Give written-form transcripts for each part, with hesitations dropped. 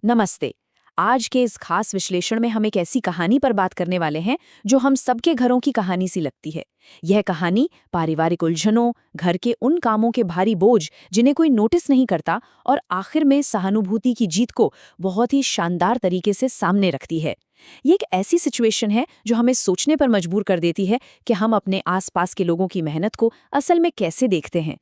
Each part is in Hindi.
नमस्ते। आज के इस खास विश्लेषण में हम एक ऐसी कहानी पर बात करने वाले हैं जो हम सबके घरों की कहानी सी लगती है। यह कहानी पारिवारिक उलझनों, घर के उन कामों के भारी बोझ जिन्हें कोई नोटिस नहीं करता और आखिर में सहानुभूति की जीत को बहुत ही शानदार तरीके से सामने रखती है। ये एक ऐसी सिचुएशन है जो हमें सोचने पर मजबूर कर देती है कि हम अपने आसपास के लोगों की मेहनत को असल में कैसे देखते हैं।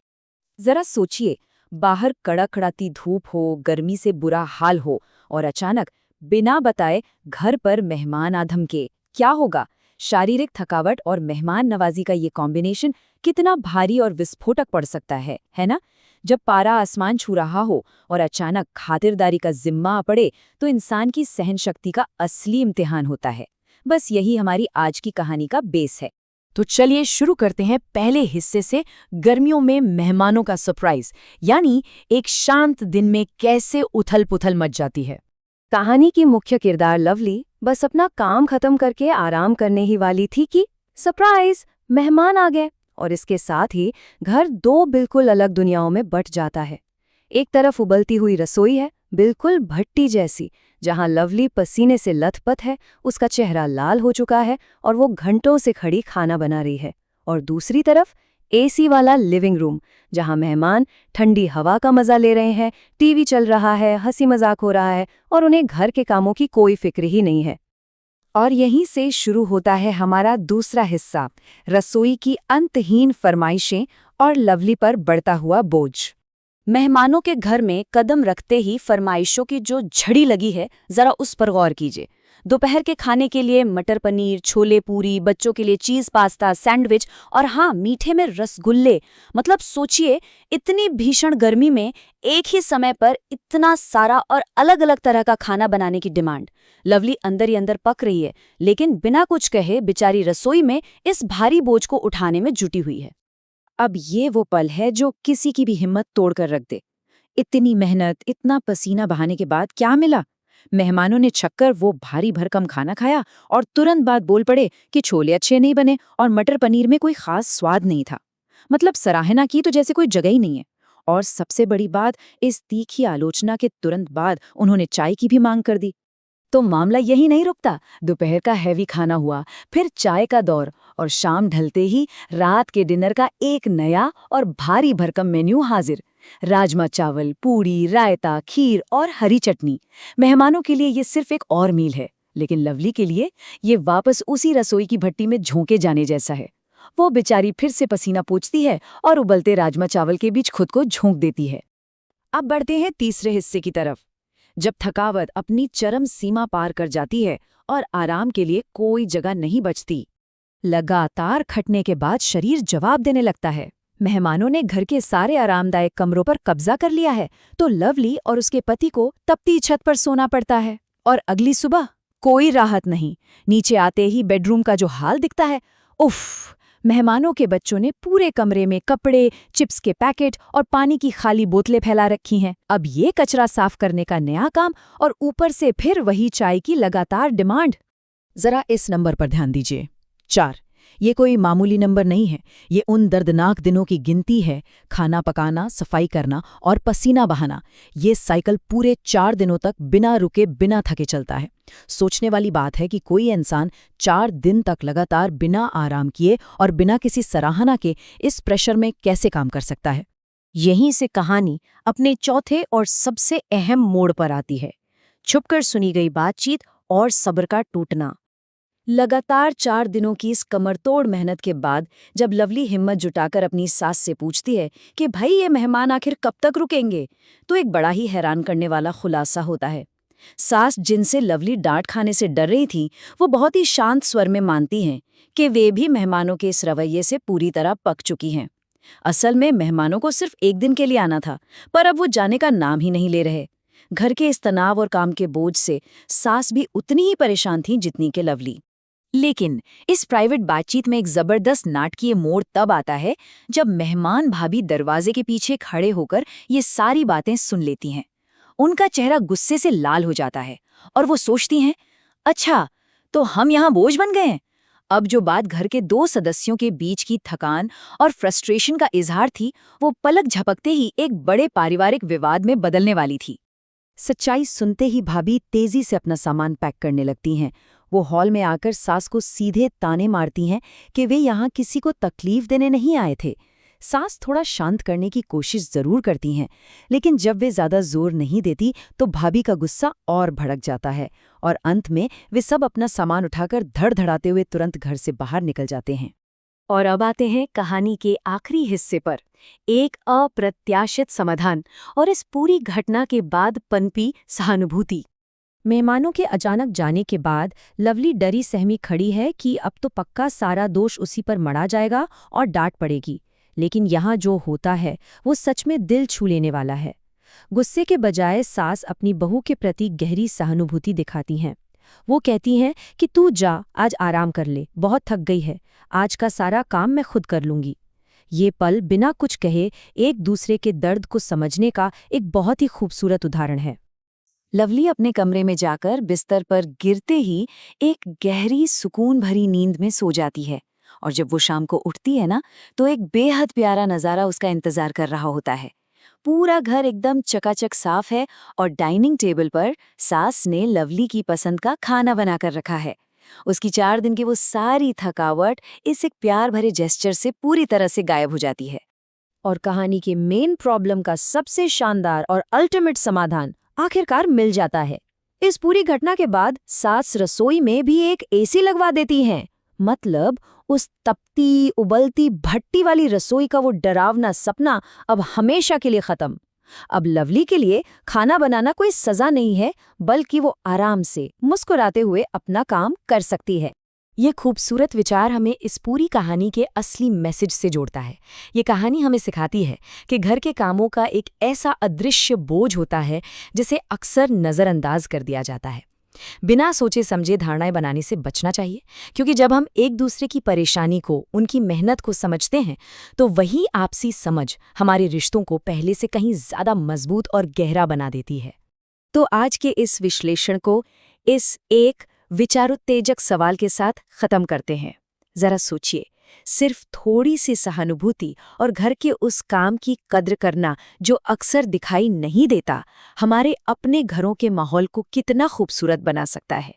जरा सोचिए, बाहर कड़कड़ाती धूप हो, गर्मी से बुरा हाल हो और अचानक बिना बताए घर पर मेहमान आ धमके, क्या होगा? शारीरिक थकावट और मेहमान नवाजी का ये कॉम्बिनेशन कितना भारी और विस्फोटक पड़ सकता है ना? जब पारा आसमान छू रहा हो और अचानक खातिरदारी का जिम्मा आ पड़े तो इंसान की सहन शक्ति का असली इम्तिहान होता है। बस यही हमारी आज की कहानी का बेस है। तो चलिए शुरू करते हैं पहले हिस्से से, गर्मियों में मेहमानों का सरप्राइज, यानी एक शांत दिन में कैसे उथल-पुथल मच जाती है। कहानी की मुख्य किरदार लवली बस अपना काम खत्म करके आराम करने ही वाली थी कि सरप्राइज, मेहमान आ गए। और इसके साथ ही घर दो बिल्कुल अलग दुनियाओं में बट जाता है। एक तरफ उबलती हुई रसोई है, बिल्कुल भट्टी जैसी, जहां लवली पसीने से लथपथ है, उसका चेहरा लाल हो चुका है और वो घंटों से खड़ी खाना बना रही है। और दूसरी तरफ एसी वाला लिविंग रूम, जहां मेहमान ठंडी हवा का मजा ले रहे हैं, टीवी चल रहा है, हंसी मजाक हो रहा है और उन्हें घर के कामों की कोई फिक्र ही नहीं है। और यहीं से शुरू होता है हमारा दूसरा हिस्सा, रसोई की अंतहीन फरमाइशें और लवली पर बढ़ता हुआ बोझ। मेहमानों के घर में कदम रखते ही फरमाइशों की जो झड़ी लगी है, जरा उस पर गौर कीजिए। दोपहर के खाने के लिए मटर पनीर, छोले पूरी, बच्चों के लिए चीज पास्ता, सैंडविच और हाँ, मीठे में रसगुल्ले। मतलब सोचिए, इतनी भीषण गर्मी में एक ही समय पर इतना सारा और अलग अलग तरह का खाना बनाने की डिमांड। लवली अंदर ही अंदर पक रही है, लेकिन बिना कुछ कहे बेचारी रसोई में इस भारी बोझ को उठाने में जुटी हुई है। अब ये वो पल है जो किसी की भी हिम्मत तोड़कर रख दे। इतनी मेहनत, इतना पसीना बहाने के बाद क्या मिला? मेहमानों ने छक्कर वो भारी भरकम खाना खाया और तुरंत बाद बोल पड़े कि छोले अच्छे नहीं बने और मटर पनीर में कोई खास स्वाद नहीं था। मतलब सराहना की तो जैसे कोई जगह ही नहीं है। और सबसे बड़ी बात, इस तीखी आलोचना के तुरंत बाद उन्होंने चाय की भी मांग कर दी। तो मामला यही नहीं रुकता। दोपहर का हैवी खाना हुआ, फिर चाय का दौर और शाम ढलते ही रात के डिनर का एक नया और भारी भरकम मेन्यू हाजिर। राजमा चावल, पूड़ी, रायता, खीर और हरी चटनी। मेहमानों के लिए ये सिर्फ एक और मील है, लेकिन लवली के लिए ये वापस उसी रसोई की भट्टी में झोंके जाने जैसा है। वो बेचारी फिर से पसीना पोंछती है और उबलते राजमा चावल के बीच खुद को झोंक देती है। अब बढ़ते हैं तीसरे हिस्से की तरफ। जब थकावट अपनी चरम सीमा पार कर जाती है और आराम के लिए कोई जगह नहीं बचती, लगातार खटने के बाद शरीर जवाब देने लगता है। मेहमानों ने घर के सारे आरामदायक कमरों पर कब्जा कर लिया है, तो लवली और उसके पति को तपती छत पर सोना पड़ता है। और अगली सुबह कोई राहत नहीं। नीचे आते ही बेडरूम का जो हाल दिखता है, उफ! मेहमानों के बच्चों ने पूरे कमरे में कपड़े, चिप्स के पैकेट और पानी की खाली बोतलें फैला रखी हैं। अब ये कचरा साफ करने का नया काम और ऊपर से फिर वही चाय की लगातार डिमांड। जरा इस नंबर पर ध्यान दीजिए, 4। ये कोई मामूली नंबर नहीं है, ये उन दर्दनाक दिनों की गिनती है। खाना पकाना, सफाई करना और पसीना बहाना, ये साइकिल पूरे 4 दिनों तक बिना रुके बिना थके चलता है। सोचने वाली बात है कि कोई इंसान 4 दिन तक लगातार बिना आराम किए और बिना किसी सराहना के इस प्रेशर में कैसे काम कर सकता है। यहीं से कहानी अपने चौथे और सबसे अहम मोड़ पर आती है, छुपकर सुनी गई बातचीत और सब्र का टूटना। लगातार 4 दिनों की इस कमरतोड़ मेहनत के बाद जब लवली हिम्मत जुटाकर अपनी सास से पूछती है कि भाई ये मेहमान आखिर कब तक रुकेंगे, तो एक बड़ा ही हैरान करने वाला खुलासा होता है। सास, जिनसे लवली डांट खाने से डर रही थी, वो बहुत ही शांत स्वर में मानती हैं कि वे भी मेहमानों के इस रवैये से पूरी तरह पक चुकी हैं। असल में मेहमानों को सिर्फ एक दिन के लिए आना था, पर अब वो जाने का नाम ही नहीं ले रहे। घर के इस तनाव और काम के बोझ से सास भी उतनी ही परेशान थी जितनी कि लवली। लेकिन इस प्राइवेट बातचीत में एक जबरदस्त नाटकीय मोड़ तब आता है जब मेहमान भाभी दरवाजे के पीछे खड़े होकर ये सारी बातें सुन लेती हैं। उनका चेहरा गुस्से से लाल हो जाता है और वो सोचती हैं, अच्छा, तो हम यहाँ बोझ बन गए हैं। अब जो बात घर के 2 सदस्यों के बीच की थकान और फ्रस्ट्रेशन का इजहार थी, वो पलक झपकते ही एक बड़े पारिवारिक विवाद में बदलने वाली थी। सच्चाई सुनते ही भाभी तेजी से अपना सामान पैक करने लगती हैं। वो हॉल में आकर सास को सीधे ताने मारती हैं कि वे यहाँ किसी को तकलीफ देने नहीं आए थे। सास थोड़ा शांत करने की कोशिश जरूर करती हैं, लेकिन जब वे ज्यादा जोर नहीं देती तो भाभी का गुस्सा और भड़क जाता है और अंत में वे सब अपना सामान उठाकर धड़धड़ाते हुए तुरंत घर से बाहर निकल जाते हैं। और अब आते हैं कहानी के आखिरी हिस्से पर, एक अप्रत्याशित समाधान और इस पूरी घटना के बाद पनपी सहानुभूति। मेहमानों के अचानक जाने के बाद लवली डरी सहमी खड़ी है कि अब तो पक्का सारा दोष उसी पर मढ़ा जाएगा और डांट पड़ेगी। लेकिन यहाँ जो होता है वो सच में दिल छू लेने वाला है। गुस्से के बजाय सास अपनी बहू के प्रति गहरी सहानुभूति दिखाती हैं। वो कहती हैं कि तू जा, आज आराम कर ले, बहुत थक गई है, आज का सारा काम मैं खुद कर लूंगी। ये पल बिना कुछ कहे एक दूसरे के दर्द को समझने का एक बहुत ही खूबसूरत उदाहरण है। लवली अपने कमरे में जाकर बिस्तर पर गिरते ही एक गहरी सुकून भरी नींद में सो जाती है और जब वो शाम को उठती है ना, तो एक बेहद प्यारा नज़ारा उसका इंतजार कर रहा होता है। पूरा घर एकदम चकाचक साफ है और डाइनिंग टेबल पर सास ने लवली की पसंद का खाना बनाकर रखा है। उसकी 4 दिन की वो सारी थकावट इस एक प्यार भरे जेस्चर से पूरी तरह से गायब हो जाती है। और कहानी के मेन प्रॉब्लम का सबसे शानदार और अल्टीमेट समाधान आखिरकार मिल जाता है। इस पूरी घटना के बाद सास रसोई में भी एक एसी लगवा देती हैं। मतलब उस तपती उबलती भट्टी वाली रसोई का वो डरावना सपना अब हमेशा के लिए खत्म। अब लवली के लिए खाना बनाना कोई सजा नहीं है, बल्कि वो आराम से मुस्कुराते हुए अपना काम कर सकती है। ये खूबसूरत विचार हमें इस पूरी कहानी के असली मैसेज से जोड़ता है। ये कहानी हमें सिखाती है कि घर के कामों का एक ऐसा अदृश्य बोझ होता है जिसे अक्सर नज़रअंदाज कर दिया जाता है। बिना सोचे समझे धारणाएं बनाने से बचना चाहिए, क्योंकि जब हम एक दूसरे की परेशानी को, उनकी मेहनत को समझते हैं, तो वही आपसी समझ हमारे रिश्तों को पहले से कहीं ज़्यादा मजबूत और गहरा बना देती है। तो आज के इस विश्लेषण को इस एक विचारोत्तेजक सवाल के साथ खत्म करते हैं। जरा सोचिए, सिर्फ थोड़ी सी सहानुभूति और घर के उस काम की कद्र करना जो अक्सर दिखाई नहीं देता, हमारे अपने घरों के माहौल को कितना खूबसूरत बना सकता है।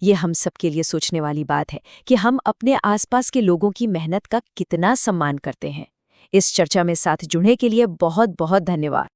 ये हम सबके लिए सोचने वाली बात है कि हम अपने आसपास के लोगों की मेहनत का कितना सम्मान करते हैं। इस चर्चा में साथ जुड़ने के लिए बहुत बहुत धन्यवाद।